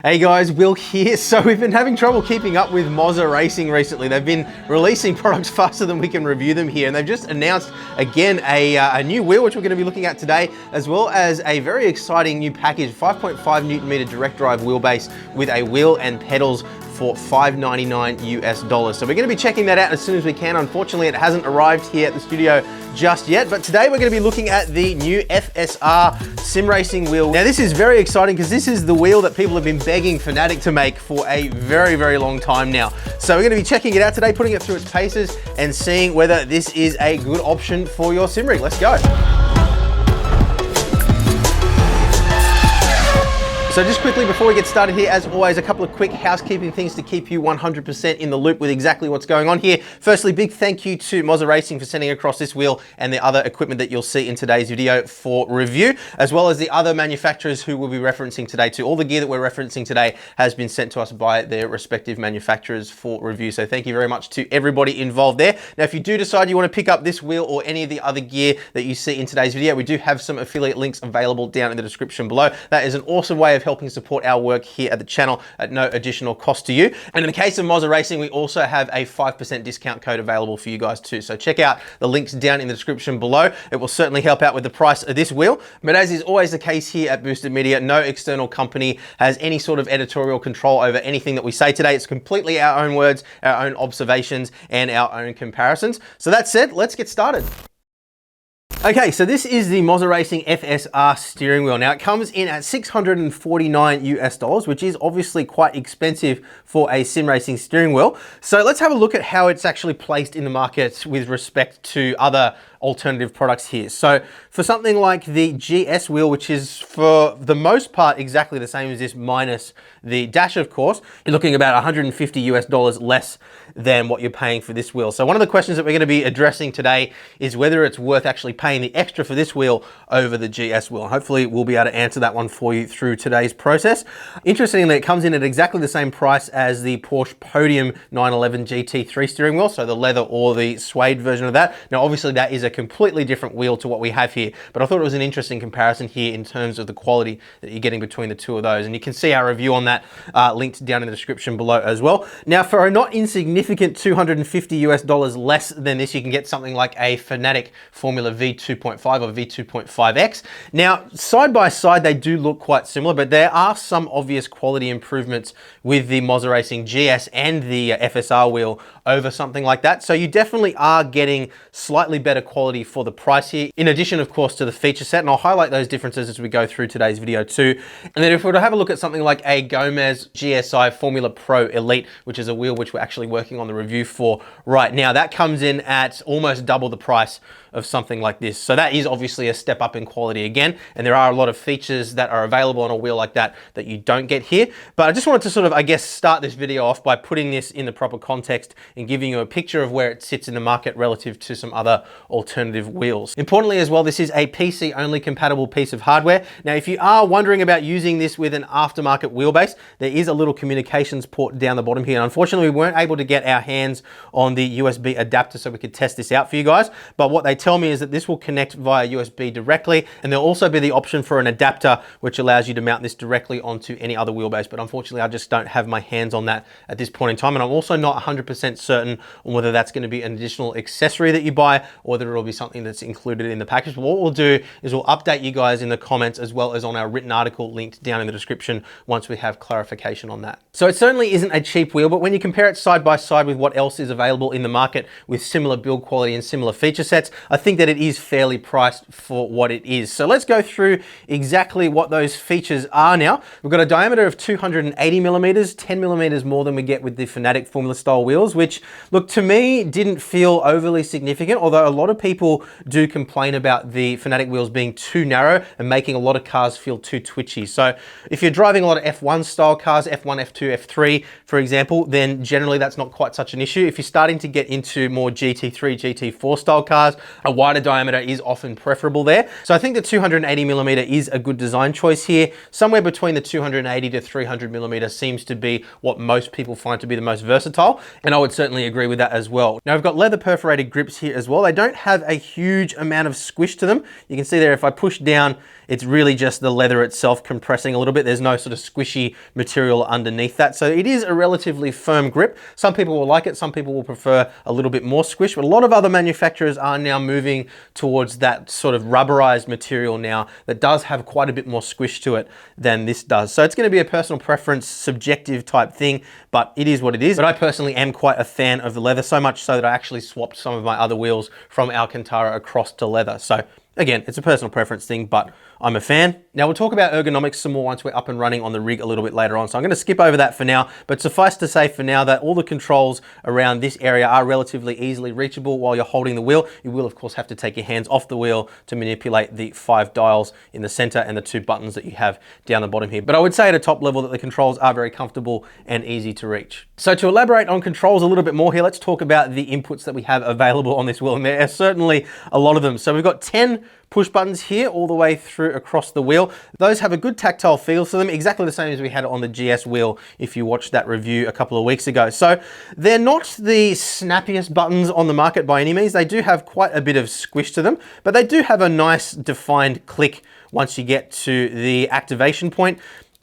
Hey guys, Will here. So we've been having trouble keeping up with Moza Racing recently. They've been releasing products faster than we can review them here, and they've just announced again a new wheel, which we're going to be looking at today, as well as a very exciting new package, 5.5 Newton meter direct drive wheelbase with a wheel and pedals for $599 US. So we're going to be checking that out as soon as we can. Unfortunately, it hasn't arrived here at the studio just yet, but today we're going to be looking at the new FSR sim racing wheel. Now this is very exciting because this is the wheel that people have been begging FANATEC to make for a very, very long time now. So we're going to be checking it out today, putting it through its paces and seeing whether this is a good option for your sim rig. Let's go. So just quickly before we get started here, as always, a couple of quick housekeeping things to keep you 100% in the loop with exactly what's going on here. Firstly, big thank you to Moza Racing for sending across this wheel and the other equipment that you'll see in today's video for review, as well as the other manufacturers who we'll be referencing today too. All the gear that we're referencing today has been sent to us by their respective manufacturers for review. So thank you very much to everybody involved there. Now, if you do decide you want to pick up this wheel or any of the other gear that you see in today's video, we do have some affiliate links available down in the description below. That is an awesome way of helping support our work here at the channel at no additional cost to you. And in the case of Moza Racing, we also have a 5% discount code available for you guys too. So check out the links down in the description below. It will certainly help out with the price of this wheel. But as is always the case here at Boosted Media, no external company has any sort of editorial control over anything that we say today. It's completely our own words, our own observations, and our own comparisons. So that said, let's get started. Okay, so this is the Moza Racing FSR steering wheel. Now it comes in at $649 US, which is obviously quite expensive for a sim racing steering wheel. So let's have a look at how it's actually placed in the market with respect to other alternative products here. So for something like the GS wheel, which is for the most part exactly the same as this minus the dash, of course, you're looking about $150 US less than what you're paying for this wheel. So one of the questions that we're going to be addressing today is whether it's worth actually paying the extra for this wheel over the GS wheel. Hopefully we'll be able to answer that one for you through today's process. Interestingly, it comes in at exactly the same price as the Porsche Podium 911 GT3 steering wheel, so the leather or the suede version of that. Now obviously that is a completely different wheel to what we have here, but I thought it was an interesting comparison here in terms of the quality that you're getting between the two of those, and you can see our review on that linked down in the description below as well. Now for a not insignificant $250 US less than this, you can get something like a FANATEC Formula V2.5 or V2.5X. Now side by side they do look quite similar, but there are some obvious quality improvements with the Moza Racing GS and the FSR wheel over something like that. So you definitely are getting slightly better quality for the price here, in addition of course to the feature set, and I'll highlight those differences as we go through today's video too. And then if we were to have a look at something like a Gomez GSI Formula Pro Elite, which is a wheel which we're actually working on the review for right now, that comes in at almost double the price of something like this. So that is obviously a step up in quality again, and there are a lot of features that are available on a wheel like that that you don't get here. But I just wanted to sort of, I guess, start this video off by putting this in the proper context and giving you a picture of where it sits in the market relative to some other alternative wheels. Importantly as well, this is a PC only compatible piece of hardware. Now if you are wondering about using this with an aftermarket wheelbase, there is a little communications port down the bottom here, and unfortunately we weren't able to get our hands on the USB adapter so we could test this out for you guys, but what they tell me is that this will connect via USB directly, and there'll also be the option for an adapter which allows you to mount this directly onto any other wheelbase, but unfortunately I just don't have my hands on that at this point in time, and I'm also not 100% certain on whether that's going to be an additional accessory that you buy or whether it'll be something that's included in the package. But what we'll do is we'll update you guys in the comments as well as on our written article linked down in the description once we have clarification on that. So it certainly isn't a cheap wheel, but when you compare it side by side with what else is available in the market with similar build quality and similar feature sets, I think that it is fairly priced for what it is. So let's go through exactly what those features are now. We've got a diameter of 280 millimeters, 10 millimeters more than we get with the FANATEC Formula style wheels, which look, to me didn't feel overly significant, although a lot of people do complain about the FANATEC wheels being too narrow and making a lot of cars feel too twitchy. So if you're driving a lot of F1 style cars, F1, F2, F3, for example, then generally that's not quite such an issue. If you're starting to get into more GT3, GT4 style cars, a wider diameter is often preferable there. So I think the 280mm is a good design choice here. Somewhere between the 280 to 300mm seems to be what most people find to be the most versatile, and I would certainly agree with that as well. Now I've got leather perforated grips here as well. They don't have a huge amount of squish to them. You can see there, if I push down, it's really just the leather itself compressing a little bit. There's no sort of squishy material underneath that. So it is a relatively firm grip. Some people will like it, some people will prefer a little bit more squish, but a lot of other manufacturers are now moving towards that sort of rubberized material now that does have quite a bit more squish to it than this does. So it's going to be a personal preference, subjective type thing, but it is what it is. But I personally am quite a fan of the leather, so much so that I actually swapped some of my other wheels from Alcantara across to leather. So again, it's a personal preference thing, but I'm a fan. Now we'll talk about ergonomics some more once we're up and running on the rig a little bit later on. So I'm going to skip over that for now, but suffice to say for now that all the controls around this area are relatively easily reachable while you're holding the wheel. You will of course have to take your hands off the wheel to manipulate the 5 dials in the center and the 2 buttons that you have down the bottom here. But I would say at a top level that the controls are very comfortable and easy to reach. So to elaborate on controls a little bit more here, let's talk about the inputs that we have available on this wheel. And there are certainly a lot of them. So we've got 10 push buttons here all the way through across the wheel. Those have a good tactile feel to them, exactly the same as we had on the GS wheel if you watched that review a couple of weeks ago. So they're not the snappiest buttons on the market by any means. They do have quite a bit of squish to them, but they do have a nice defined click once you get to the activation point.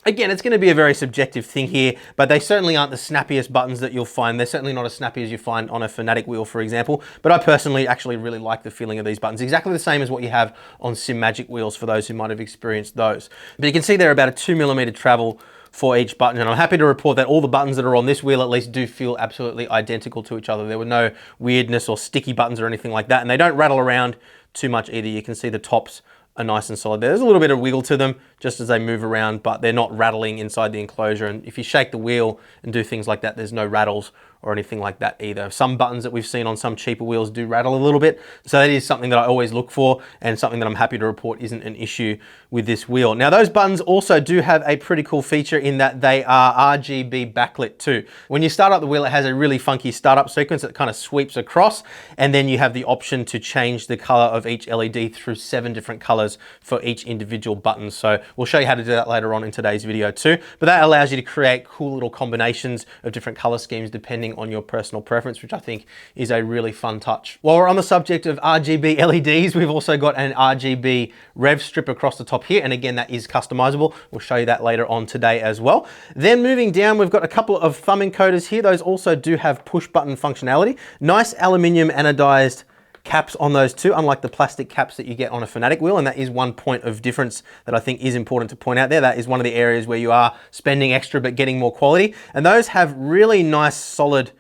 Again, it's going to be a very subjective thing here, but they certainly aren't the snappiest buttons that you'll find. They're certainly not as snappy as you find on a FANATEC wheel, for example, but I personally actually really like the feeling of these buttons. Exactly the same as what you have on SimMagic wheels for those who might have experienced those. But you can see they're about a 2mm travel for each button, and I'm happy to report that all the buttons that are on this wheel at least do feel absolutely identical to each other. There were no weirdness or sticky buttons or anything like that, and they don't rattle around too much either. You can see the tops are nice and solid. There's a little bit of wiggle to them just as they move around, but they're not rattling inside the enclosure. And if you shake the wheel and do things like that, there's no rattles or anything like that either. Some buttons that we've seen on some cheaper wheels do rattle a little bit. So that is something that I always look for and something that I'm happy to report isn't an issue with this wheel. Now those buttons also do have a pretty cool feature in that they are RGB backlit too. When you start up the wheel, it has a really funky startup sequence that kind of sweeps across, and then you have the option to change the color of each LED through 7 different colors for each individual button. So we'll show you how to do that later on in today's video too. But that allows you to create cool little combinations of different color schemes depending on your personal preference, which I think is a really fun touch. While we're on the subject of RGB LEDs, we've also got an RGB rev strip across the top here, and again that is customizable. We'll show you that later on today as well. Then moving down, we've got a couple of thumb encoders here. Those also do have push button functionality. Nice aluminium anodized caps on those too, unlike the plastic caps that you get on a FANATEC wheel, and that is one point of difference that I think is important to point out there. That is one of the areas where you are spending extra but getting more quality, and those have really nice solid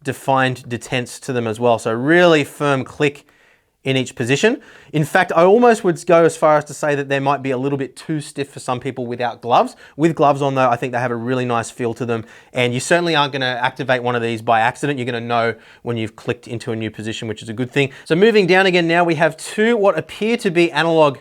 defined detents to them as well. So really firm click in each position. In fact, I almost would go as far as to say that they might be a little bit too stiff for some people without gloves. With gloves on though, I think they have a really nice feel to them, and you certainly aren't going to activate one of these by accident. You're going to know when you've clicked into a new position, which is a good thing. So moving down again now, we have 2 what appear to be analog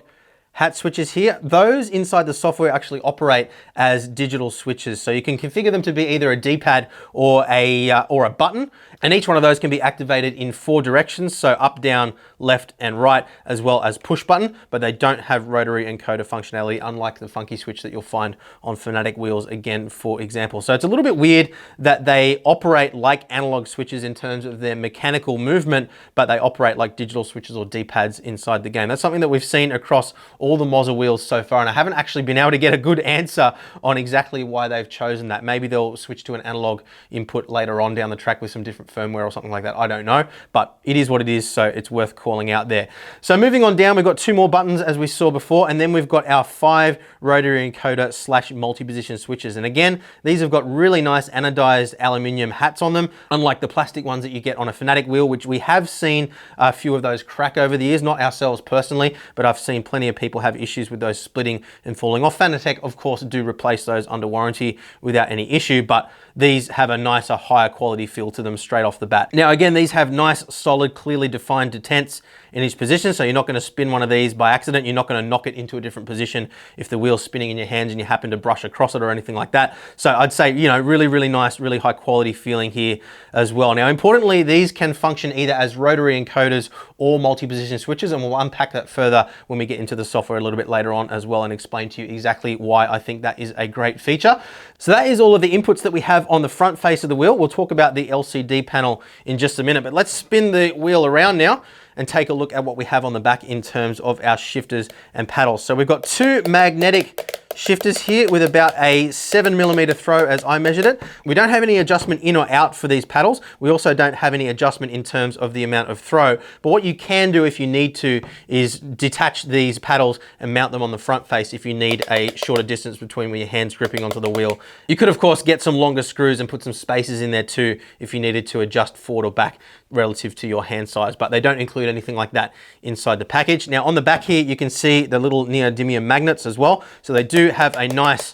hat switches here. Those inside the software actually operate as digital switches. So you can configure them to be either a D-pad or a button. And each one of those can be activated in 4 directions. So up, down, left, and right, as well as push button, but they don't have rotary encoder functionality, unlike the funky switch that you'll find on FANATEC wheels, again, for example. So it's a little bit weird that they operate like analog switches in terms of their mechanical movement, but they operate like digital switches or D-pads inside the game. That's something that we've seen across all the Moza wheels so far, and I haven't actually been able to get a good answer on exactly why they've chosen that. Maybe they'll switch to an analog input later on down the track with some different firmware or something like that. I don't know, but it is what it is, so it's worth calling out there. So moving on down, we've got 2 more buttons as we saw before, and then we've got our 5 rotary encoder / multi-position switches. And again, these have got really nice anodized aluminium hats on them, unlike the plastic ones that you get on a FANATEC wheel, which we have seen a few of those crack over the years, not ourselves personally, but I've seen plenty of people have issues with those splitting and falling off. FANATEC, of course, do replace those under warranty without any issue, but these have a nicer, higher quality feel to them straight off the bat. Now, again, these have nice, solid, clearly defined detents in each position, so you're not going to spin one of these by accident. You're not going to knock it into a different position if the wheel's spinning in your hands and you happen to brush across it or anything like that. So I'd say, you know, really, really nice, really high quality feeling here as well. Now, importantly, these can function either as rotary encoders or multi-position switches, and we'll unpack that further when we get into the software a little bit later on as well and explain to you exactly why I think that is a great feature. So that is all of the inputs that we have on the front face of the wheel. We'll talk about the LCD panel in just a minute, but let's spin the wheel around now and take a look at what we have on the back in terms of our shifters and paddles. So we've got two magnetic shifters here with about a 7mm throw as I measured it. We don't have any adjustment in or out for these paddles. We also don't have any adjustment in terms of the amount of throw, but what you can do if you need to is detach these paddles and mount them on the front face if you need a shorter distance between when your hand's gripping onto the wheel. You could of course get some longer screws and put some spaces in there too if you needed to adjust forward or back relative to your hand size, but they don't include anything like that inside the package. Now on the back here you can see the little neodymium magnets as well, so they do have a nice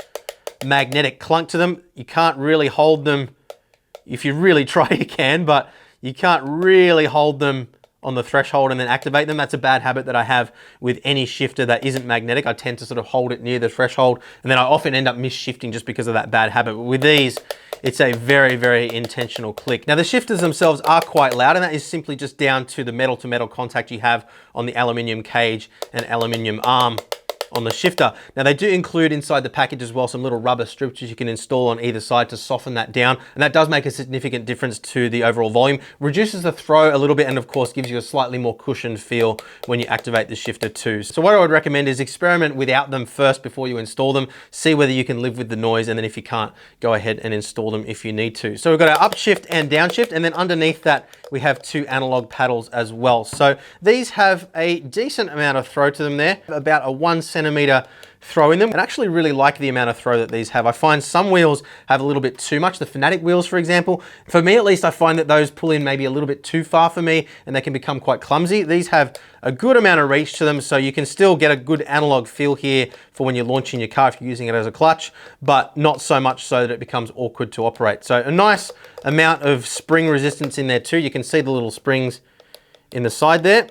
magnetic clunk to them. You can't really hold them. If you really try you can, but you can't really hold them on the threshold and then activate them. That's a bad habit that I have with any shifter that isn't magnetic. I tend to sort of hold it near the threshold and then I often end up misshifting just because of that bad habit. But with these, it's a very, very intentional click. Now the shifters themselves are quite loud, and that is simply just down to the metal to metal contact you have on the aluminium cage and aluminium arm on the shifter. Now they do include inside the package as well some little rubber strips you can install on either side to soften that down, and that does make a significant difference to the overall volume. Reduces the throw a little bit and of course gives you a slightly more cushioned feel when you activate the shifter too. So what I would recommend is experiment without them first before you install them. See whether you can live with the noise, and then if you can't, go ahead and install them if you need to. So we've got our upshift and downshift, and then underneath that we have two analog paddles as well. So these have a decent amount of throw to them there, about a 1 centimeter throw in them. I actually really like the amount of throw that these have. I find some wheels have a little bit too much. The FANATEC wheels, for example, for me at least, I find that those pull in maybe a little bit too far for me and they can become quite clumsy. These have a good amount of reach to them, so you can still get a good analog feel here for when you're launching your car if you're using it as a clutch, but not so much so that it becomes awkward to operate. So a nice amount of spring resistance in there too. You can see the little springs in the side there.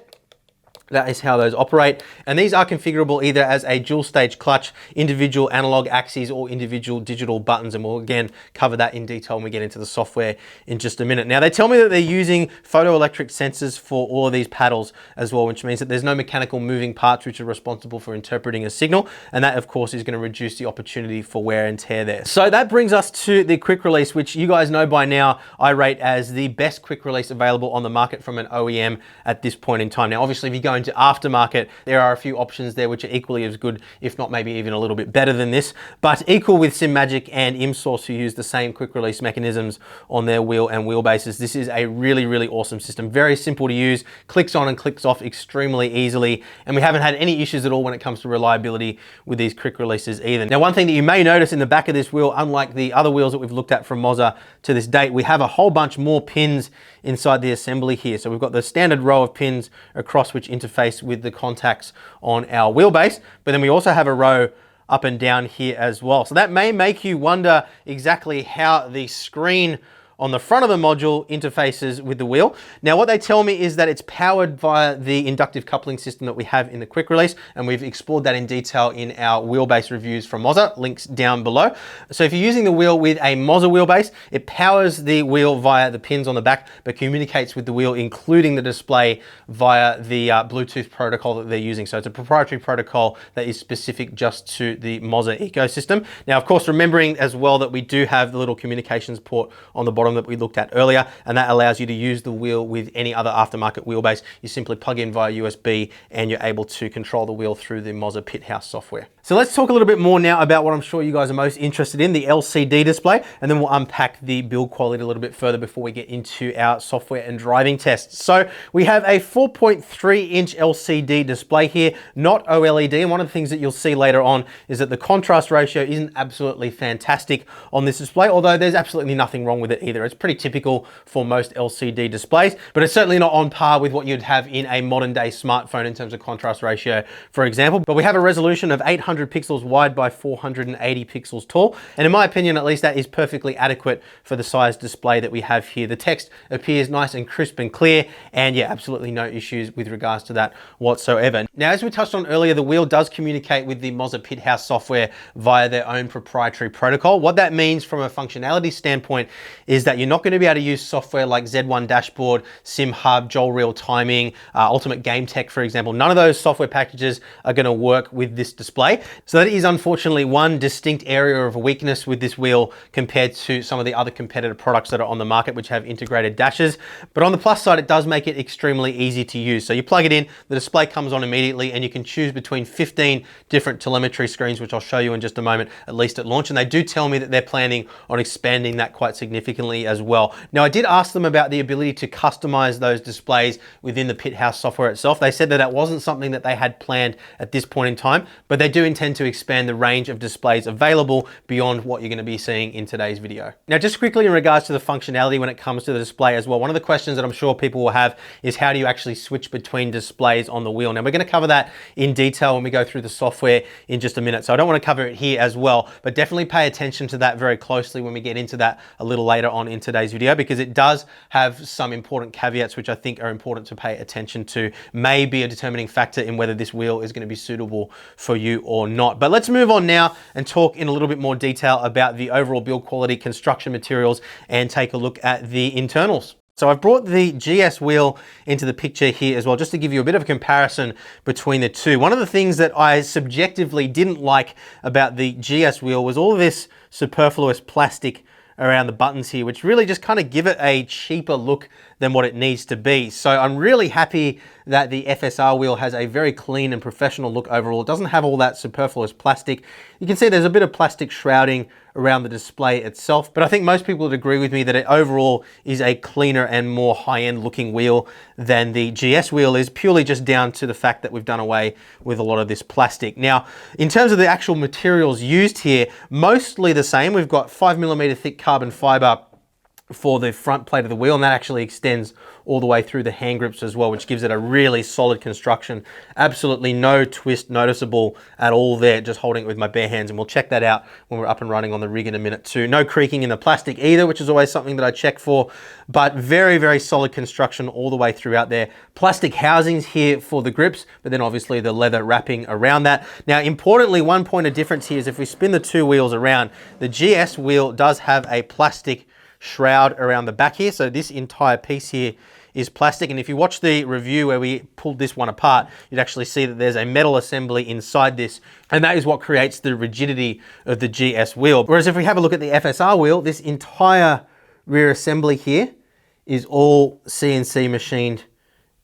That is how those operate. And these are configurable either as a dual stage clutch, individual analog axes, or individual digital buttons. And we'll again cover that in detail when we get into the software in just a minute. Now they tell me that they're using photoelectric sensors for all of these paddles as well, which means that there's no mechanical moving parts which are responsible for interpreting a signal. And that of course is going to reduce the opportunity for wear and tear there. So that brings us to the quick release, which you guys know by now I rate as the best quick release available on the market from an OEM at this point in time. Now obviously if you go into aftermarket, there are a few options there which are equally as good, if not maybe even a little bit better than this, but equal with SimMagic and ImSource, who use the same quick release mechanisms on their wheel and wheelbases. This is a really, really awesome system. Very simple to use, clicks on and clicks off extremely easily, and we haven't had any issues at all when it comes to reliability with these quick releases either. Now one thing that you may notice in the back of this wheel, unlike the other wheels that we've looked at from Moza to this date, we have a whole bunch more pins inside the assembly here. So we've got the standard row of pins across which interface with the contacts on our wheelbase, but then we also have a row up and down here as well. So that may make you wonder exactly how the screen on the front of the module interfaces with the wheel. Now what they tell me is that it's powered via the inductive coupling system that we have in the quick release, and we've explored that in detail in our wheelbase reviews from Moza, links down below. So if you're using the wheel with a Moza wheelbase, it powers the wheel via the pins on the back, but communicates with the wheel, including the display, via the Bluetooth protocol that they're using. So it's a proprietary protocol that is specific just to the Moza ecosystem. Now of course, remembering as well that we do have the little communications port on the bottom that we looked at earlier, and that allows you to use the wheel with any other aftermarket wheelbase. You simply plug in via USB and you're able to control the wheel through the Moza Pit House software. So let's talk a little bit more now about what I'm sure you guys are most interested in, the LCD display, and then we'll unpack the build quality a little bit further before we get into our software and driving tests. So we have a 4.3-inch LCD display here, not OLED, and one of the things that you'll see later on is that the contrast ratio isn't absolutely fantastic on this display, although there's absolutely nothing wrong with it either. It's pretty typical for most LCD displays, but it's certainly not on par with what you'd have in a modern day smartphone in terms of contrast ratio, for example. But we have a resolution of 800 400 pixels wide by 480 pixels tall. And in my opinion, at least, that is perfectly adequate for the size display that we have here. The text appears nice and crisp and clear, and yeah, absolutely no issues with regards to that whatsoever. Now, as we touched on earlier, the wheel does communicate with the Moza Pithouse software via their own proprietary protocol. What that means from a functionality standpoint is that you're not going to be able to use software like Z1 Dashboard, SimHub, Joel Real Timing, Ultimate Game Tech, for example. None of those software packages are going to work with this display. So that is unfortunately one distinct area of weakness with this wheel compared to some of the other competitor products that are on the market which have integrated dashes. But on the plus side, it does make it extremely easy to use. So you plug it in, the display comes on immediately, and you can choose between 15 different telemetry screens, which I'll show you in just a moment, at least at launch. And they do tell me that they're planning on expanding that quite significantly as well. Now, I did ask them about the ability to customize those displays within the Pithouse software itself. They said that that wasn't something that they had planned at this point in time, but they do intend to expand the range of displays available beyond what you're going to be seeing in today's video. Now, just quickly in regards to the functionality when it comes to the display as well, one of the questions that I'm sure people will have is how do you actually switch between displays on the wheel? Now, we're going to cover that in detail when we go through the software in just a minute, so I don't want to cover it here as well, but definitely pay attention to that very closely when we get into that a little later on in today's video, because it does have some important caveats which I think are important to pay attention to, may be a determining factor in whether this wheel is going to be suitable for you or not. But let's move on now and talk in a little bit more detail about the overall build quality, construction materials, and take a look at the internals. So I've brought the GS wheel into the picture here as well, just to give you a bit of a comparison between the two. One of the things that I subjectively didn't like about the GS wheel was all this superfluous plastic around the buttons here, which really just kind of give it a cheaper look than what it needs to be. So I'm really happy that the FSR wheel has a very clean and professional look overall. It doesn't have all that superfluous plastic. You can see there's a bit of plastic shrouding around the display itself, but I think most people would agree with me that it overall is a cleaner and more high-end looking wheel than the GS wheel is, purely just down to the fact that we've done away with a lot of this plastic. Now, in terms of the actual materials used here, mostly the same. We've got 5mm thick carbon fiber for the front plate of the wheel, and that actually extends all the way through the hand grips as well, which gives it a really solid construction. Absolutely no twist noticeable at all there, just holding it with my bare hands, and we'll check that out when we're up and running on the rig in a minute too. No creaking in the plastic either, which is always something that I check for, but very, very solid construction all the way throughout there. Plastic housings here for the grips, but then obviously the leather wrapping around that. Now, importantly, one point of difference here is if we spin the two wheels around, the GS wheel does have a plastic shroud around the back here. So this entire piece here is plastic. And if you watch the review where we pulled this one apart, you'd actually see that there's a metal assembly inside this. And that is what creates the rigidity of the GS wheel. Whereas if we have a look at the FSR wheel, this entire rear assembly here is all CNC machined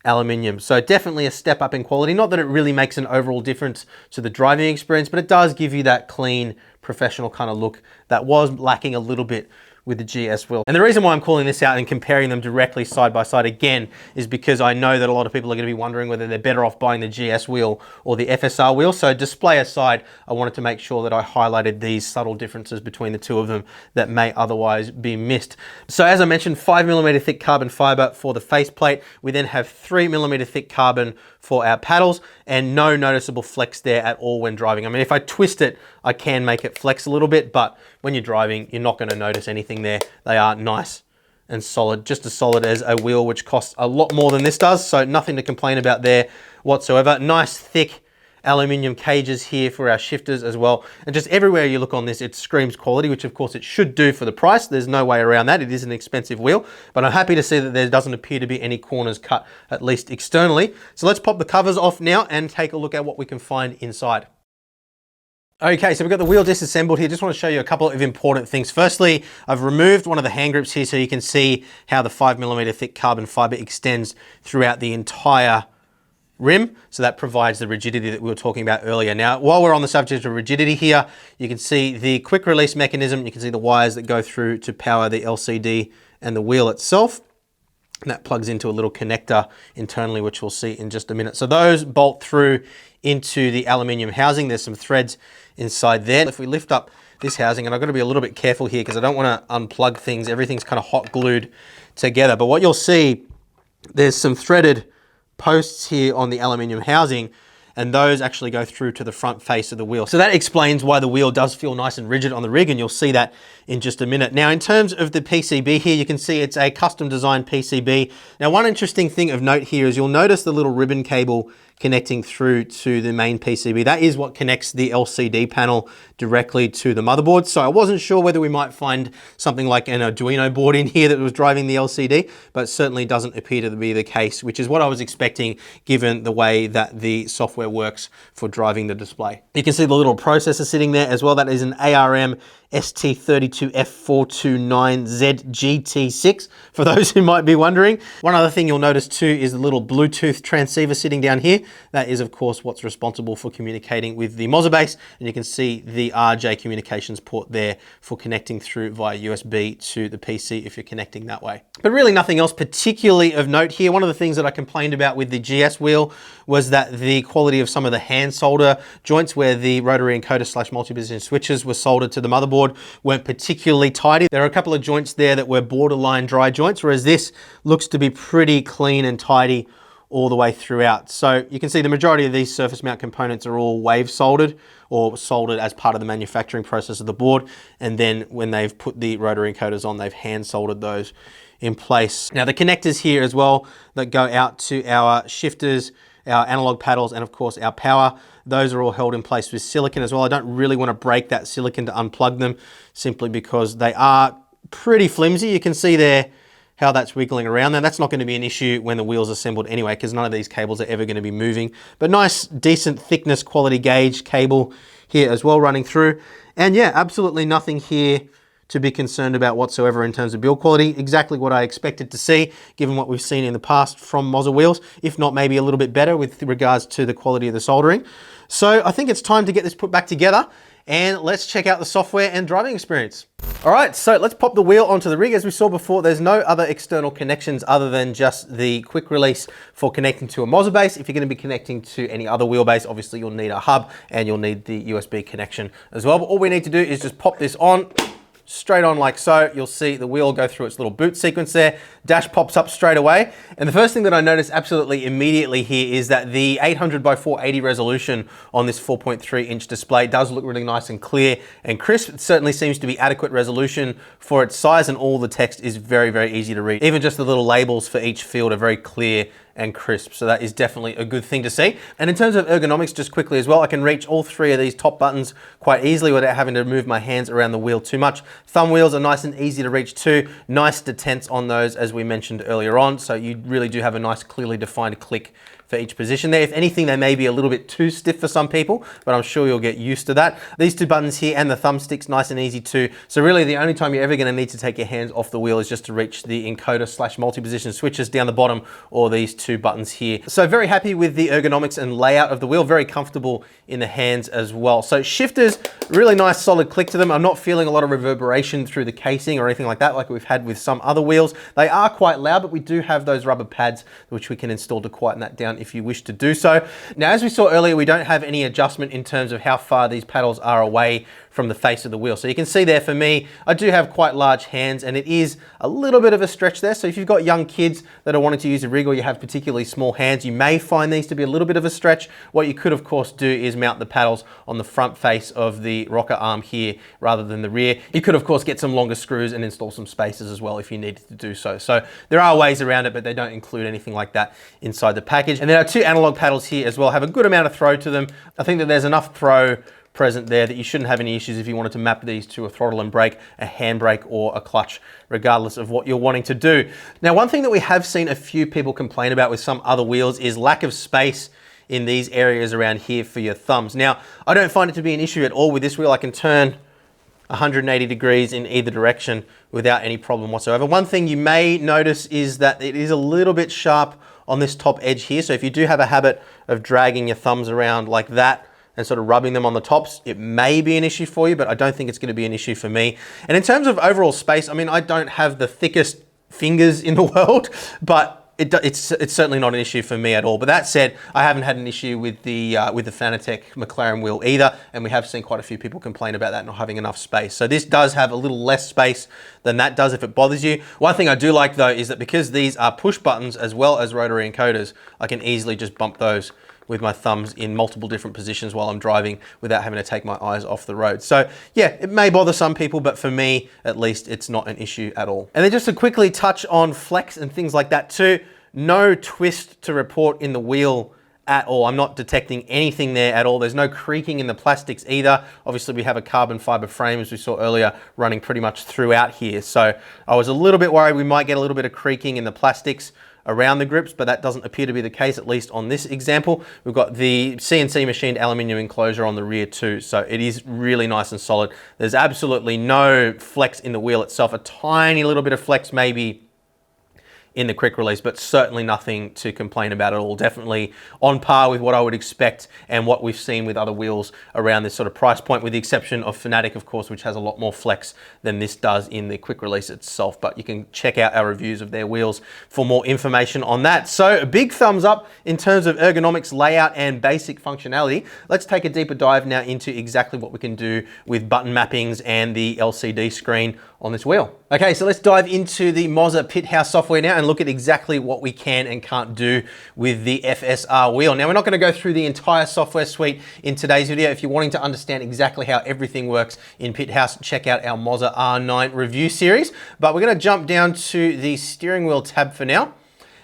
aluminium. So definitely a step up in quality. Not that it really makes an overall difference to the driving experience, but it does give you that clean, professional kind of look that was lacking a little bit with the GS wheel. And the reason why I'm calling this out and comparing them directly side by side again is because I know that a lot of people are going to be wondering whether they're better off buying the GS wheel or the FSR wheel. So display aside, I wanted to make sure that I highlighted these subtle differences between the two of them that may otherwise be missed. So as I mentioned, 5mm thick carbon fiber for the faceplate. We then have 3mm thick carbon for our paddles, and no noticeable flex there at all when driving. I mean, if I twist it, I can make it flex a little bit, but when you're driving, you're not going to notice anything there. They are nice and solid, just as solid as a wheel, which costs a lot more than this does, so nothing to complain about there whatsoever. Nice thick aluminium cages here for our shifters as well, and just everywhere you look on this, it screams quality, which of course it should do for the price. There's no way around that. It is an expensive wheel, but I'm happy to see that there doesn't appear to be any corners cut, at least externally. So let's pop the covers off now and take a look at what we can find inside. Okay, so we've got the wheel disassembled here. Just want to show you a couple of important things. Firstly, I've removed one of the hand grips here so you can see how the 5mm thick carbon fiber extends throughout the entire rim. So that provides the rigidity that we were talking about earlier. Now, while we're on the subject of rigidity here, you can see the quick release mechanism. You can see the wires that go through to power the LCD and the wheel itself. And that plugs into a little connector internally, which we'll see in just a minute. So those bolt through into the aluminium housing. There's some threads inside there. If we lift up this housing, and I've got to be a little bit careful here because I don't want to unplug things. Everything's kind of hot glued together. But what you'll see, there's some threaded posts here on the aluminium housing, and those actually go through to the front face of the wheel. So that explains why the wheel does feel nice and rigid on the rig, and you'll see that in just a minute. Now, in terms of the PCB here, you can see it's a custom designed PCB. Now, one interesting thing of note here is you'll notice the little ribbon cable connecting through to the main PCB. That is what connects the LCD panel directly to the motherboard. So I wasn't sure whether we might find something like an Arduino board in here that was driving the LCD, but certainly doesn't appear to be the case, which is what I was expecting given the way that the software works for driving the display. You can see the little processor sitting there as well. That is an ARM ST32F429ZGT6, for those who might be wondering. One other thing you'll notice too is the little Bluetooth transceiver sitting down here. That is, of course, what's responsible for communicating with the Moza base, and you can see the RJ communications port there for connecting through via USB to the PC if you're connecting that way. But really nothing else particularly of note here. One of the things that I complained about with the GS wheel was that the quality of some of the hand solder joints where the rotary encoder / multi-position switches were soldered to the motherboard weren't particularly tidy. There are a couple of joints there that were borderline dry joints, whereas this looks to be pretty clean and tidy all the way throughout. So you can see the majority of these surface mount components are all wave soldered or soldered as part of the manufacturing process of the board. And then when they've put the rotary encoders on, they've hand soldered those in place. Now the connectors here as well that go out to our shifters, our analog paddles, and of course our power, those are all held in place with silicon as well. I don't really want to break that silicon to unplug them simply because they are pretty flimsy. You can see there how that's wiggling around there. That's not going to be an issue when the wheel's assembled anyway, because none of these cables are ever going to be moving. But nice, decent thickness, quality gauge cable here as well running through. And yeah, absolutely nothing here to be concerned about whatsoever in terms of build quality. Exactly what I expected to see, given what we've seen in the past from Moza wheels, if not maybe a little bit better with regards to the quality of the soldering. So I think it's time to get this put back together, and let's check out the software and driving experience. All right, so let's pop the wheel onto the rig. As we saw before, there's no other external connections other than just the quick release for connecting to a Moza base. If you're going to be connecting to any other wheelbase, obviously you'll need a hub and you'll need the USB connection as well. But all we need to do is just pop this on, straight on like so. You'll see the wheel go through its little boot sequence there. Dash pops up straight away. And the first thing that I noticed absolutely immediately here is that the 800 by 480 resolution on this 4.3 inch display does look really nice and clear and crisp. It certainly seems to be adequate resolution for its size, and all the text is very, very easy to read. Even just the little labels for each field are very clear and crisp. So that is definitely a good thing to see. And in terms of ergonomics, just quickly as well, I can reach all three of these top buttons quite easily without having to move my hands around the wheel too much. Thumb wheels are nice and easy to reach too. Nice detents on those, as we mentioned earlier on. So you really do have a nice, clearly defined click for each position there. If anything, they may be a little bit too stiff for some people, but I'm sure you'll get used to that. These two buttons here and the thumbstick's nice and easy too. So really the only time you're ever going to need to take your hands off the wheel is just to reach the encoder / multi-position switches down the bottom, or these two buttons here. So very happy with the ergonomics and layout of the wheel. Very comfortable in the hands as well. So shifters, really nice solid click to them. I'm not feeling a lot of reverberation through the casing or anything like that like we've had with some other wheels. They are quite loud, but we do have those rubber pads which we can install to quieten that down if you wish to do so. Now, as we saw earlier, we don't have any adjustment in terms of how far these paddles are away from the face of the wheel. So you can see there for me, I do have quite large hands and it is a little bit of a stretch there. So if you've got young kids that are wanting to use a rig, or you have particularly small hands, you may find these to be a little bit of a stretch. What you could of course do is mount the paddles on the front face of the rocker arm here rather than the rear. You could of course get some longer screws and install some spacers as well if you needed to do so. So there are ways around it, but they don't include anything like that inside the package. And there are two analog paddles here as well, have a good amount of throw to them. I think that there's enough throw present there that you shouldn't have any issues if you wanted to map these to a throttle and brake, a handbrake, or a clutch, regardless of what you're wanting to do. Now, one thing that we have seen a few people complain about with some other wheels is lack of space in these areas around here for your thumbs. Now, I don't find it to be an issue at all with this wheel. I can turn 180 degrees in either direction without any problem whatsoever. One thing you may notice is that it is a little bit sharp on this top edge here. So if you do have a habit of dragging your thumbs around like that and sort of rubbing them on the tops, it may be an issue for you, but I don't think it's going to be an issue for me. And in terms of overall space, I mean, I don't have the thickest fingers in the world, but it's certainly not an issue for me at all. But that said, I haven't had an issue with the FANATEC McLaren wheel either, and we have seen quite a few people complain about that not having enough space. So this does have a little less space than that does if it bothers you. One thing I do like though is that because these are push buttons as well as rotary encoders, I can easily just bump those with my thumbs in multiple different positions while I'm driving without having to take my eyes off the road. So yeah, it may bother some people, but for me, at least, it's not an issue at all. And then just to quickly touch on flex and things like that too, no twist to report in the wheel at all. I'm not detecting anything there at all. There's no creaking in the plastics either. Obviously we have a carbon fiber frame, as we saw earlier, running pretty much throughout here. So I was a little bit worried we might get a little bit of creaking in the plastics around the grips, but that doesn't appear to be the case, at least on this example. We've got the CNC machined aluminium enclosure on the rear too, so it is really nice and solid. There's absolutely no flex in the wheel itself. A tiny little bit of flex maybe in the quick release, but certainly nothing to complain about at all. Definitely on par with what I would expect and what we've seen with other wheels around this sort of price point, with the exception of FANATEC, of course, which has a lot more flex than this does in the quick release itself. But you can check out our reviews of their wheels for more information on that. So a big thumbs up in terms of ergonomics, layout, and basic functionality. Let's take a deeper dive now into exactly what we can do with button mappings and the LCD screen on this wheel. Okay, so let's dive into the Moza Pit House software now and look at exactly what we can and can't do with the FSR wheel. Now, we're not going to go through the entire software suite in today's video. If you're wanting to understand exactly how everything works in Pit House, check out our Moza R9 review series. But we're going to jump down to the steering wheel tab for now.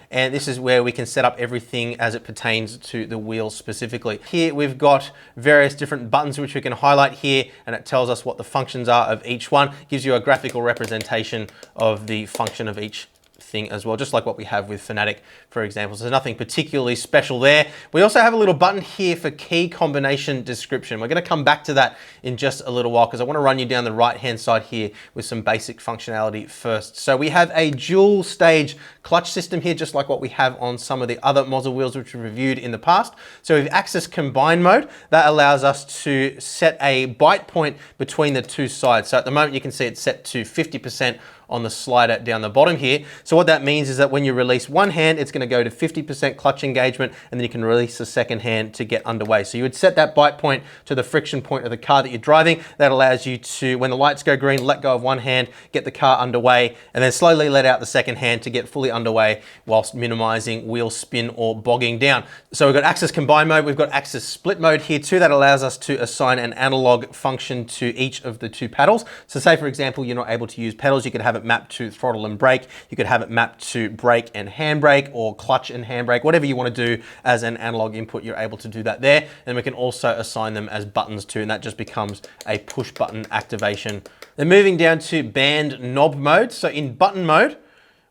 And this is where we can set up everything as it pertains to the wheel specifically. Here we've got various different buttons which we can highlight here, and it tells us what the functions are of each one. It gives you a graphical representation of the function of each thing as well, just like what we have with FANATEC, for example. So there's nothing particularly special there. We also have a little button here for key combination description. We're going to come back to that in just a little while because I want to run you down the right-hand side here with some basic functionality first. So we have a dual stage clutch system here, just like what we have on some of the other Moza wheels which we've reviewed in the past. So we've access combine mode. That allows us to set a bite point between the two sides. So at the moment you can see it's set to 50% on the slider down the bottom here. So what that means is that when you release one hand, it's going to go to 50% clutch engagement, and then you can release the second hand to get underway. So you would set that bite point to the friction point of the car that you're driving. That allows you to, when the lights go green, let go of one hand, get the car underway, and then slowly let out the second hand to get fully underway whilst minimizing wheel spin or bogging down. So we've got access combine mode, we've got access split mode here too. That allows us to assign an analog function to each of the two pedals. So say for example, you're not able to use pedals, you could have it mapped to throttle and brake, you could have it mapped to brake and handbrake, or clutch and handbrake, whatever you want to do as an analog input, you're able to do that there. And we can also assign them as buttons too, and that just becomes a push button activation. Then moving down to band knob mode. So in button mode,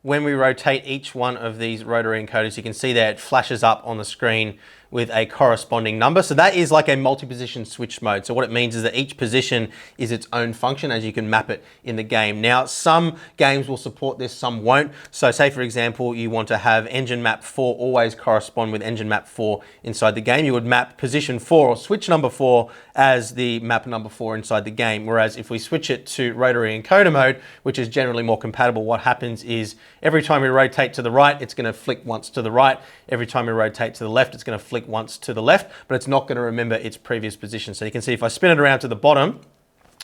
when we rotate each one of these rotary encoders, you can see there it flashes up on the screen with a corresponding number. So that is like a multi-position switch mode. So what it means is that each position is its own function as you can map it in the game. Now, some games will support this, some won't. So say for example, you want to have engine map 4 always correspond with engine map 4 inside the game. You would map position 4 or switch number 4 as the map number 4 inside the game. Whereas if we switch it to rotary encoder mode, which is generally more compatible, what happens is every time we rotate to the right, it's going to flick once to the right. Every time we rotate to the left, it's going to flick once to the left, but it's not going to remember its previous position. So you can see if I spin it around to the bottom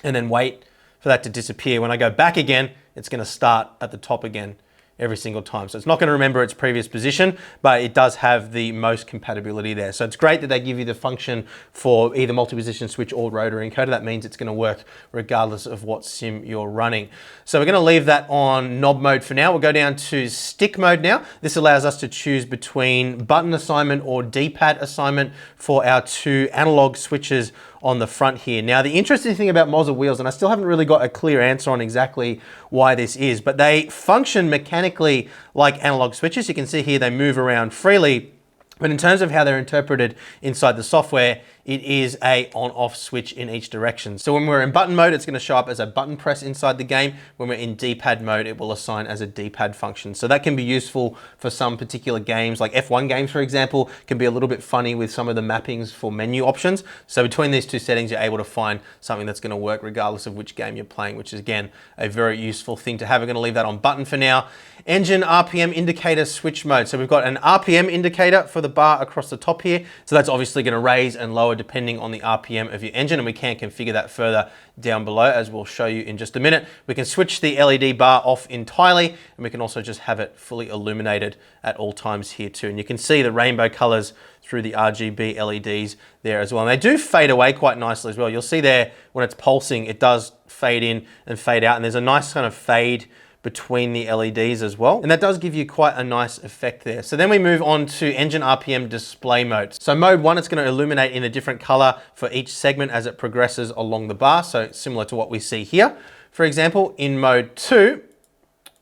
and then wait for that to disappear, when I go back again, it's going to start at the top again every single time. So it's not going to remember its previous position, but it does have the most compatibility there. So it's great that they give you the function for either multi-position switch or rotary encoder. That means it's going to work regardless of what sim you're running. So we're going to leave that on knob mode for now. We'll go down to stick mode now. This allows us to choose between button assignment or D-pad assignment for our two analog switches on the front here. Now, the interesting thing about Moza wheels, and I still haven't really got a clear answer on exactly why this is, but they function mechanically like analog switches. You can see here they move around freely, but in terms of how they're interpreted inside the software, it is a on-off switch in each direction. So when we're in button mode, it's going to show up as a button press inside the game. When we're in D-pad mode, it will assign as a D-pad function. So that can be useful for some particular games, like F1 games, for example, can be a little bit funny with some of the mappings for menu options. So between these two settings, you're able to find something that's going to work regardless of which game you're playing, which is again, a very useful thing to have. We're going to leave that on button for now. Engine RPM indicator switch mode. So we've got an RPM indicator for the bar across the top here. So that's obviously going to raise and lower depending on the RPM of your engine, and we can configure that further down below, as we'll show you in just a minute. We can switch the LED bar off entirely, and we can also just have it fully illuminated at all times here too. And you can see the rainbow colors through the RGB LEDs there as well. And they do fade away quite nicely as well. You'll see there when it's pulsing, it does fade in and fade out, and there's a nice kind of fade between the LEDs as well. And that does give you quite a nice effect there. So then we move on to engine RPM display mode. So mode 1, it's going to illuminate in a different color for each segment as it progresses along the bar. So similar to what we see here. For example, in mode 2,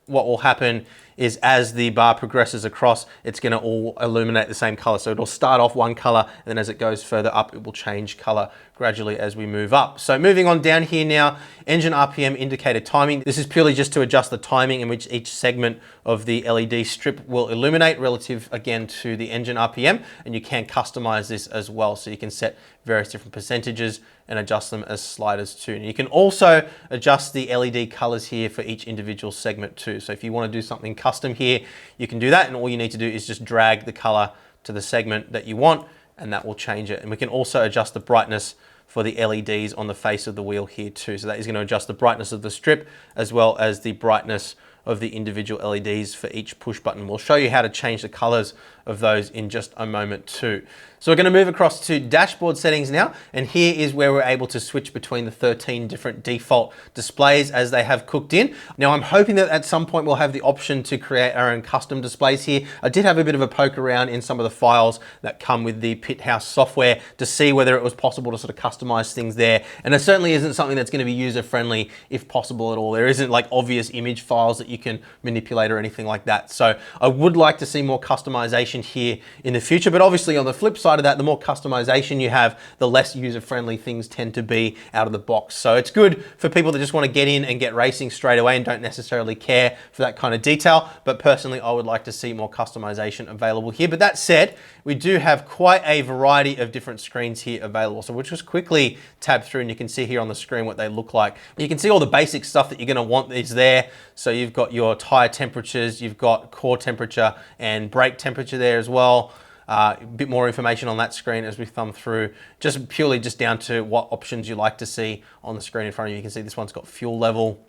what will happen is as the bar progresses across, it's going to all illuminate the same color. So it'll start off one color, and then as it goes further up, it will change color gradually as we move up. So moving on down here now, engine RPM indicator timing. This is purely just to adjust the timing in which each segment of the LED strip will illuminate relative, again, to the engine RPM. And you can customize this as well. So you can set various different percentages and adjust them as sliders too. And you can also adjust the LED colors here for each individual segment too. So if you want to do something custom here, you can do that. And all you need to do is just drag the color to the segment that you want, and that will change it. And we can also adjust the brightness for the LEDs on the face of the wheel here too. So that is going to adjust the brightness of the strip as well as the brightness of the individual LEDs for each push button. We'll show you how to change the colors of those in just a moment too. So we're going to move across to dashboard settings now, and here is where we're able to switch between the 13 different default displays as they have cooked in. Now I'm hoping that at some point we'll have the option to create our own custom displays here. I did have a bit of a poke around in some of the files that come with the Pit House software to see whether it was possible to sort of customize things there, and it certainly isn't something that's going to be user friendly if possible at all. There isn't like obvious image files that you can manipulate or anything like that. So I would like to see more customization here in the future, but obviously on the flip side of that, the more customization you have, the less user-friendly things tend to be out of the box. So it's good for people that just want to get in and get racing straight away and don't necessarily care for that kind of detail. But personally, I would like to see more customization available here. But that said, we do have quite a variety of different screens here available. So we'll just quickly tab through, and you can see here on the screen what they look like. You can see all the basic stuff that you're going to want is there. So you've got your tire temperatures, you've got core temperature and brake temperature there as well. A bit more information on that screen as we thumb through, just purely just down to what options you like to see on the screen in front of you. You can see this one's got fuel level.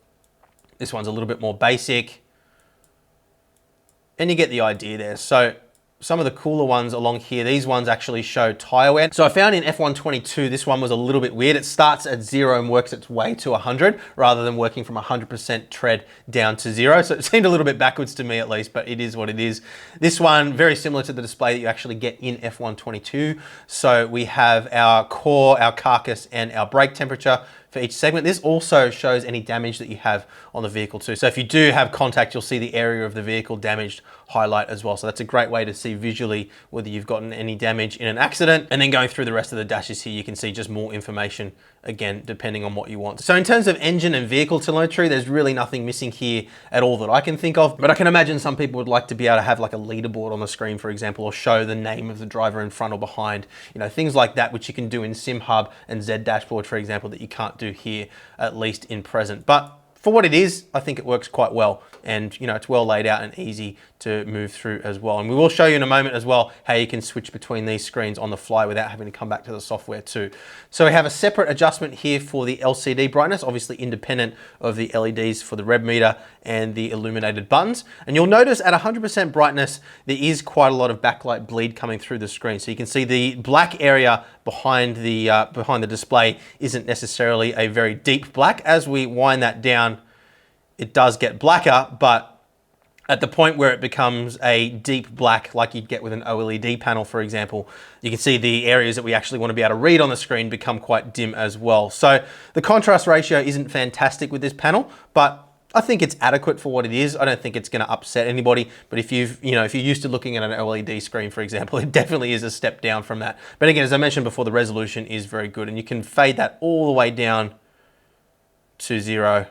This one's a little bit more basic. And you get the idea there. So some of the cooler ones along here, these ones actually show tire wear. So I found in F122, this one was a little bit weird. It starts at 0 and works its way to 100 rather than working from 100% tread down to 0. So it seemed a little bit backwards to me at least, but it is what it is. This one, very similar to the display that you actually get in F122. So we have our core, our carcass, and our brake temperature for each segment. This also shows any damage that you have on the vehicle too. So if you do have contact, you'll see the area of the vehicle damaged highlight as well. So that's a great way to see visually whether you've gotten any damage in an accident. And then going through the rest of the dashes here, you can see just more information, again, depending on what you want. So in terms of engine and vehicle telemetry, there's really nothing missing here at all that I can think of. But I can imagine some people would like to be able to have like a leaderboard on the screen, for example, or show the name of the driver in front or behind, you know, things like that, which you can do in SimHub and Z Dashboard, for example, that you can't do here, at least in present. But for what it is, I think it works quite well. And you know, it's well laid out and easy to move through as well. And we will show you in a moment as well how you can switch between these screens on the fly without having to come back to the software too. So we have a separate adjustment here for the LCD brightness, obviously independent of the LEDs for the rev meter and the illuminated buttons. And you'll notice at 100% brightness, there is quite a lot of backlight bleed coming through the screen. So you can see the black area behind the display isn't necessarily a very deep black. As we wind that down, it does get blacker, but at the point where it becomes a deep black, like you'd get with an OLED panel, for example, you can see the areas that we actually want to be able to read on the screen become quite dim as well. So the contrast ratio isn't fantastic with this panel, but I think it's adequate for what it is. I don't think it's going to upset anybody, but if you're used to looking at an OLED screen, for example, it definitely is a step down from that. But again, as I mentioned before, the resolution is very good, and you can fade that all the way down to 0.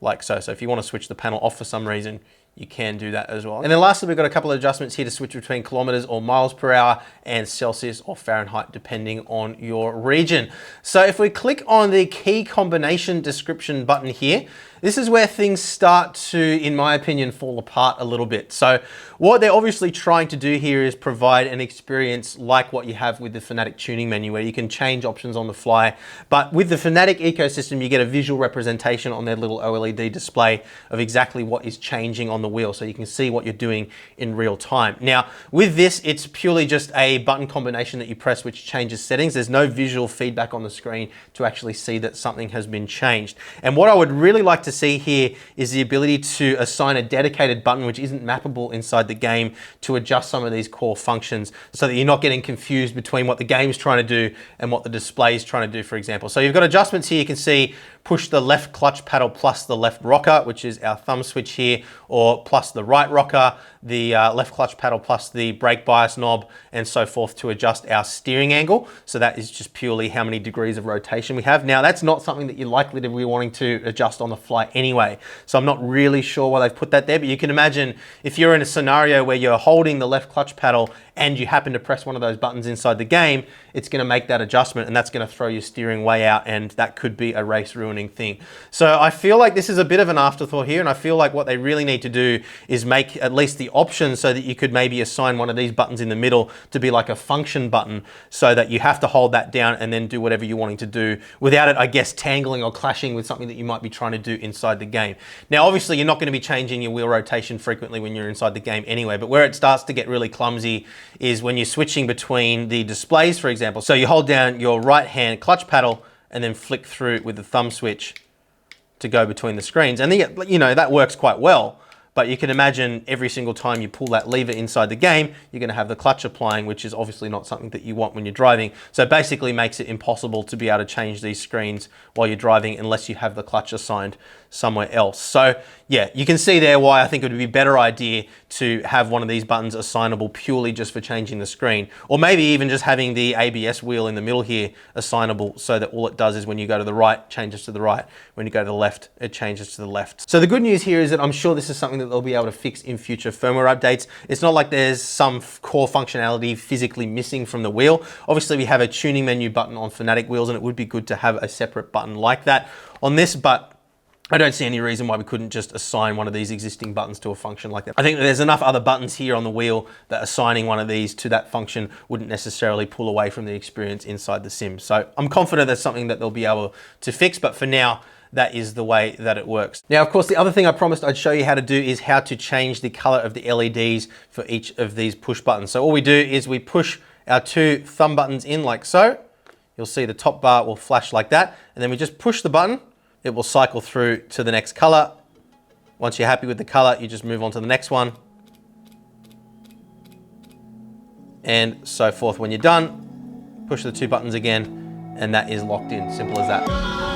Like so. So if you want to switch the panel off for some reason, you can do that as well. And then lastly, we've got a couple of adjustments here to switch between kilometers or miles per hour and Celsius or Fahrenheit, depending on your region. So if we click on the key combination description button here, this is where things start to, in my opinion, fall apart a little bit. So what they're obviously trying to do here is provide an experience like what you have with the FANATEC tuning menu, where you can change options on the fly. But with the FANATEC ecosystem, you get a visual representation on their little OLED display of exactly what is changing on the wheel, so you can see what you're doing in real time. Now, with this, it's purely just a button combination that you press which changes settings. There's no visual feedback on the screen to actually see that something has been changed. And what I would really like to see here is the ability to assign a dedicated button which isn't mappable inside the game to adjust some of these core functions, so that you're not getting confused between what the game's trying to do and what the display is trying to do, for example. So you've got adjustments here. You can see push the left clutch paddle plus the left rocker, which is our thumb switch here, or plus the right rocker, the left clutch paddle plus the brake bias knob, and so forth to adjust our steering angle. So that is just purely how many degrees of rotation we have. Now, that's not something that you're likely to be wanting to adjust on the fly anyway. So I'm not really sure why they've put that there, but you can imagine if you're in a scenario where you're holding the left clutch paddle and you happen to press one of those buttons inside the game, it's going to make that adjustment, and that's going to throw your steering way out, and that could be a race ruining thing. So I feel like this is a bit of an afterthought here, and I feel like what they really need to do is make at least the option so that you could maybe assign one of these buttons in the middle to be like a function button, so that you have to hold that down and then do whatever you're wanting to do without it, I guess, tangling or clashing with something that you might be trying to do inside the game. Now, obviously, you're not going to be changing your wheel rotation frequently when you're inside the game anyway, but where it starts to get really clumsy is when you're switching between the displays, for example. So you hold down your right hand clutch paddle and then flick through with the thumb switch to go between the screens. And you know, that works quite well. But you can imagine every single time you pull that lever inside the game, you're going to have the clutch applying, which is obviously not something that you want when you're driving. So it basically makes it impossible to be able to change these screens while you're driving unless you have the clutch assigned somewhere else. So yeah, you can see there why I think it would be a better idea to have one of these buttons assignable purely just for changing the screen, or maybe even just having the ABS wheel in the middle here assignable, so that all it does is when you go to the right, changes to the right. When you go to the left, it changes to the left. So the good news here is that I'm sure this is something that they'll be able to fix in future firmware updates. It's not like there's some core functionality physically missing from the wheel. Obviously, we have a tuning menu button on FANATEC wheels, and it would be good to have a separate button like that on this, but I don't see any reason why we couldn't just assign one of these existing buttons to a function like that. I think that there's enough other buttons here on the wheel that assigning one of these to that function wouldn't necessarily pull away from the experience inside the sim. So I'm confident that's something that they'll be able to fix, but for now, that is the way that it works. Now, of course, the other thing I promised I'd show you how to do is how to change the color of the LEDs for each of these push buttons. So all we do is we push our two thumb buttons in like so. You'll see the top bar will flash like that, and then we just push the button. It will cycle through to the next color. Once you're happy with the color, you just move on to the next one, and so forth. When you're done, push the two buttons again, and that is locked in. Simple as that.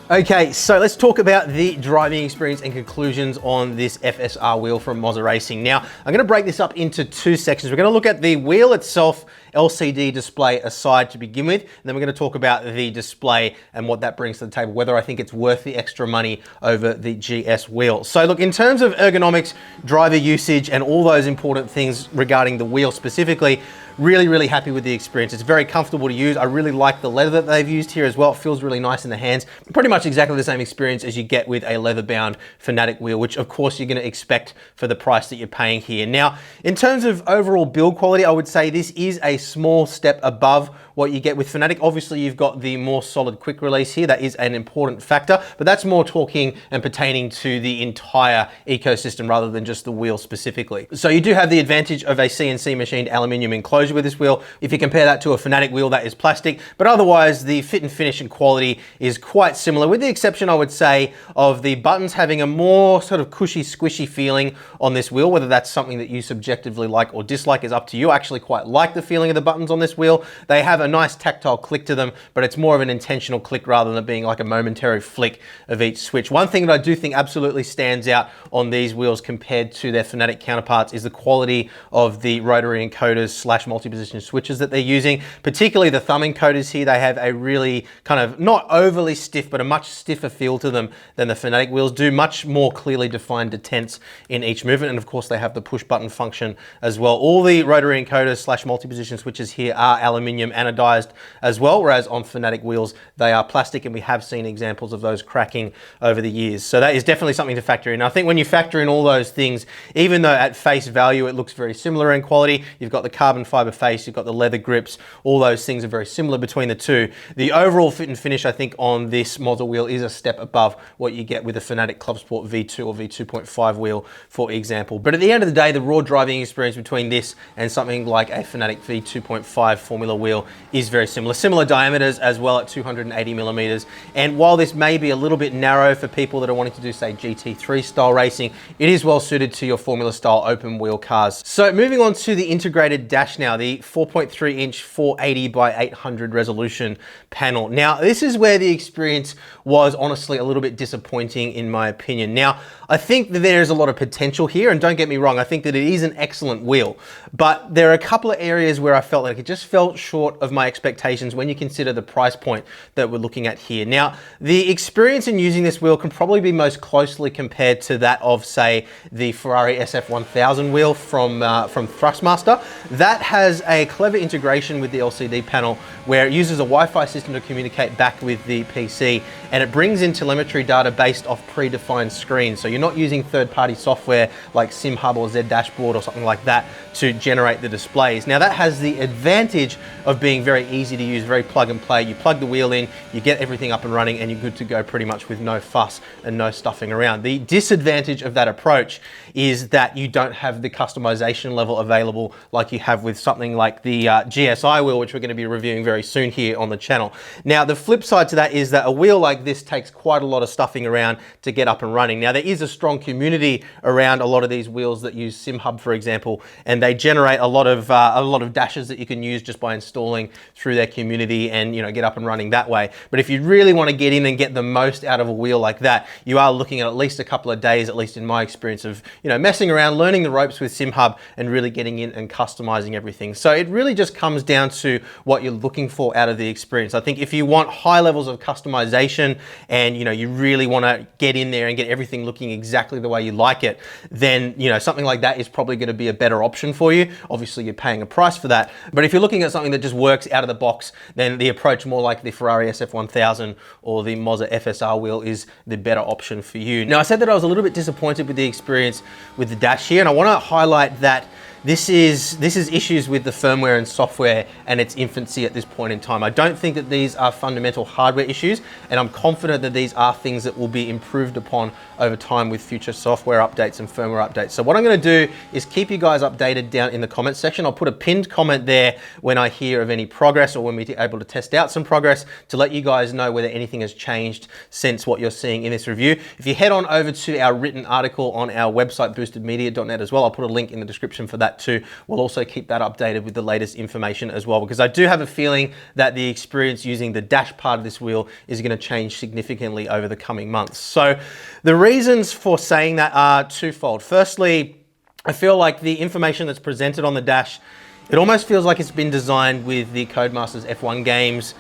Okay, so let's talk about the driving experience and conclusions on this FSR wheel from Moza Racing. Now, I'm going to break this up into two sections. We're going to look at the wheel itself, LCD display aside to begin with, and then we're going to talk about the display and what that brings to the table, whether I think it's worth the extra money over the GS wheel. So look, in terms of ergonomics, driver usage, and all those important things regarding the wheel specifically, really happy with the experience. It's very comfortable to use. I really like the leather that they've used here as well. It feels really nice in the hands. Pretty much exactly the same experience as you get with a leather-bound FANATEC wheel, which of course you're going to expect for the price that you're paying here. Now, in terms of overall build quality, I would say this is a small step above what you get with FANATEC. Obviously, you've got the more solid quick release here. That is an important factor, but that's more talking and pertaining to the entire ecosystem rather than just the wheel specifically. So you do have the advantage of a CNC machined aluminium enclosure with this wheel. If you compare that to a FANATEC wheel, that is plastic, but otherwise the fit and finish and quality is quite similar, with the exception, I would say, of the buttons having a more sort of cushy, squishy feeling on this wheel. Whether that's something that you subjectively like or dislike is up to you. I actually quite like the feeling feeling of the buttons on this wheel. They have a nice tactile click to them, but it's more of an intentional click rather than it being like a momentary flick of each switch. One thing that I do think absolutely stands out on these wheels compared to their FANATEC counterparts is the quality of the rotary encoders / multi-position switches that they're using, particularly the thumb encoders here. They have a really kind of not overly stiff, but a much stiffer feel to them than the FANATEC wheels do, much more clearly defined detents in each movement. And of course they have the push button function as well. All the rotary encoders / multi-position switches here are aluminium anodized as well, whereas on FANATEC wheels they are plastic, and we have seen examples of those cracking over the years. So that is definitely something to factor in. I think when you factor in all those things, even though at face value it looks very similar in quality, you've got the carbon fiber face, you've got the leather grips, all those things are very similar between the two. The overall fit and finish I think on this Moza wheel is a step above what you get with a FANATEC Club Sport V2 or V2.5 wheel, for example. But at the end of the day, the raw driving experience between this and something like a FANATEC V2.5 Formula wheel is very similar. Similar diameters as well at 280 millimeters. And while this may be a little bit narrow for people that are wanting to do, say, GT3 style racing, it is well suited to your Formula style open wheel cars. So moving on to the integrated dash now, the 4.3 inch 480 by 800 resolution panel. Now, this is where the experience was honestly a little bit disappointing in my opinion. Now, I think that there's a lot of potential here, and don't get me wrong, I think that it is an excellent wheel, but there are a couple of areas where I felt like it just fell short of my expectations when you consider the price point that we're looking at here. Now, the experience in using this wheel can probably be most closely compared to that of, say, the Ferrari SF1000 wheel from THRUSTMASTER. That has a clever integration with the LCD panel where it uses a Wi-Fi system to communicate back with the PC, and it brings in telemetry data based off predefined screens. So you're not using third-party software like SimHub or Z Dashboard or something like that to generate the displays. Now that has the advantage of being very easy to use, very plug and play. You plug the wheel in, you get everything up and running, and you're good to go pretty much with no fuss and no stuffing around. The disadvantage of that approach is that you don't have the customization level available like you have with something like the GSI wheel, which we're going to be reviewing very soon here on the channel. Now the flip side to that is that a wheel like this takes quite a lot of stuffing around to get up and running. Now there is a strong community around a lot of these wheels that use SimHub, for example, and they generate a lot of dashes that you can use just by installing through their community and, you know, get up and running that way. But if you really want to get in and get the most out of a wheel like that, you are looking at least a couple of days, at least in my experience, of, you know, messing around, learning the ropes with SimHub and really getting in and customizing everything. So it really just comes down to what you're looking for out of the experience. I think if you want high levels of customization and, you know, you really want to get in there and get everything looking exactly the way you like it, then, you know, something like that is probably going to be a better option for you. Obviously you're paying a price for that, but if you're looking at something that just works out of the box, then the approach more like the Ferrari SF1000 or the Moza FSR wheel is the better option for you. Now I said that I was a little bit disappointed with the experience with the dash here, and I want to highlight that this is issues with the firmware and software and its infancy at this point in time. I don't think that these are fundamental hardware issues, and I'm confident that these are things that will be improved upon over time with future software updates and firmware updates. So what I'm going to do is keep you guys updated down in the comment section. I'll put a pinned comment there when I hear of any progress or when we're able to test out some progress to let you guys know whether anything has changed since what you're seeing in this review. If you head on over to our written article on our website, boostedmedia.net as well, I'll put a link in the description for that too. We'll also keep that updated with the latest information as well, because I do have a feeling that the experience using the dash part of this wheel is going to change significantly over the coming months. So the reasons for saying that are twofold. Firstly, I feel like the information that's presented on the dash, it almost feels like it's been designed with the Codemasters F1 games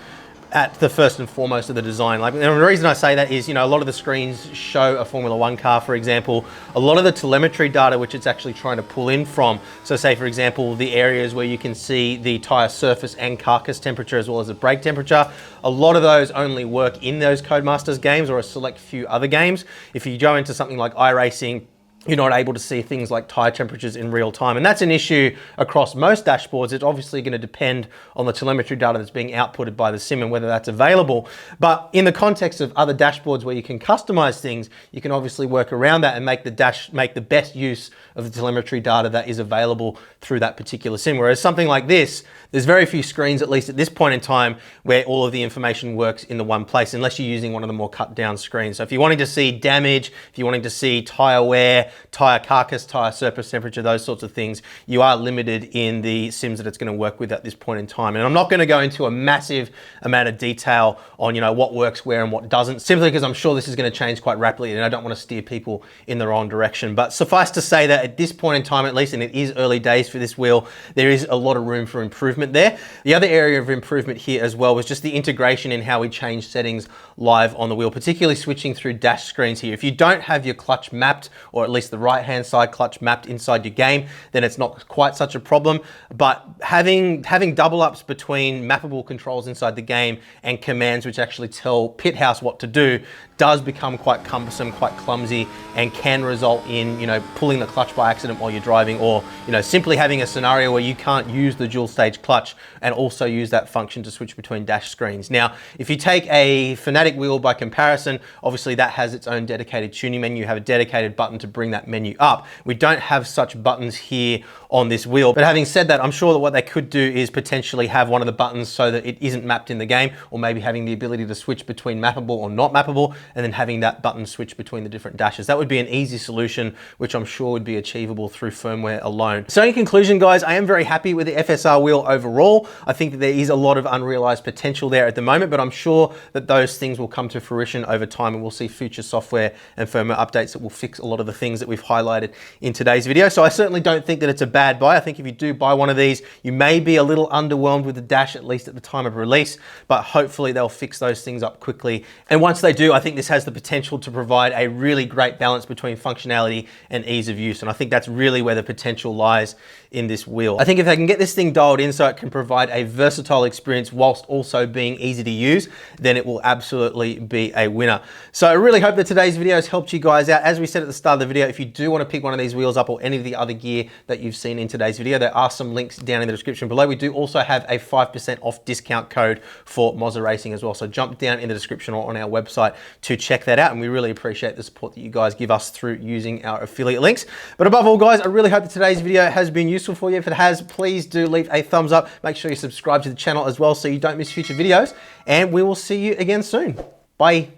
at the first and foremost of the design. Like, and the reason I say that is, you know, a lot of the screens show a Formula One car, for example. A lot of the telemetry data which it's actually trying to pull in from, so say for example the areas where you can see the tire surface and carcass temperature as well as the brake temperature, a lot of those only work in those Codemasters games or a select few other games. If you go into something like iRacing, you're not able to see things like tire temperatures in real time. And that's an issue across most dashboards. It's obviously going to depend on the telemetry data that's being outputted by the sim and whether that's available. But in the context of other dashboards where you can customize things, you can obviously work around that and make the best use of the telemetry data that is available through that particular sim. Whereas something like this, there's very few screens, at least at this point in time, where all of the information works in the one place, unless you're using one of the more cut down screens. So if you're wanting to see damage, if you're wanting to see tire wear, tire carcass, tire surface temperature, those sorts of things, you are limited in the sims that it's going to work with at this point in time. And I'm not going to go into a massive amount of detail on, you know, what works where and what doesn't, simply because I'm sure this is going to change quite rapidly and I don't want to steer people in the wrong direction. But suffice to say that at this point in time, at least, and it is early days for this wheel, there is a lot of room for improvement there. The other area of improvement here as well was just the integration in how we change settings live on the wheel, particularly switching through dash screens here. If you don't have your clutch mapped, or at least the right-hand side clutch mapped inside your game, then it's not quite such a problem. But having double ups between mappable controls inside the game and commands which actually tell Pithouse what to do does become quite cumbersome, quite clumsy, and can result in, you know, pulling the clutch by accident while you're driving, or, you know, simply having a scenario where you can't use the dual stage clutch and also use that function to switch between dash screens. Now, if you take a FANATEC wheel by comparison, obviously that has its own dedicated tuning menu. You have a dedicated button to bring that menu up. We don't have such buttons here on this wheel. But having said that, I'm sure that what they could do is potentially have one of the buttons so that it isn't mapped in the game, or maybe having the ability to switch between mappable or not mappable, and then having that button switch between the different dashes. That would be an easy solution, which I'm sure would be achievable through firmware alone. So in conclusion, guys, I am very happy with the FSR wheel overall. I think that there is a lot of unrealized potential there at the moment, but I'm sure that those things will come to fruition over time, and we'll see future software and firmware updates that will fix a lot of the things that we've highlighted in today's video. So I certainly don't think that it's a bad buy. I think if you do buy one of these, you may be a little underwhelmed with the dash, at least at the time of release, but hopefully they'll fix those things up quickly. And once they do, I think this has the potential to provide a really great balance between functionality and ease of use. And I think that's really where the potential lies in this wheel. I think if they can get this thing dialed in so it can provide a versatile experience whilst also being easy to use, then it will absolutely be a winner. So I really hope that today's video has helped you guys out. As we said at the start of the video, if you do want to pick one of these wheels up, or any of the other gear that you've seen in today's video, there are some links down in the description below. We do also have a 5% off discount code for Moza Racing as well. So jump down in the description or on our website to check that out. And we really appreciate the support that you guys give us through using our affiliate links. But above all, guys, I really hope that today's video has been useful for you. If it has, please do leave a thumbs up. Make sure you subscribe to the channel as well so you don't miss future videos. And we will see you again soon. Bye.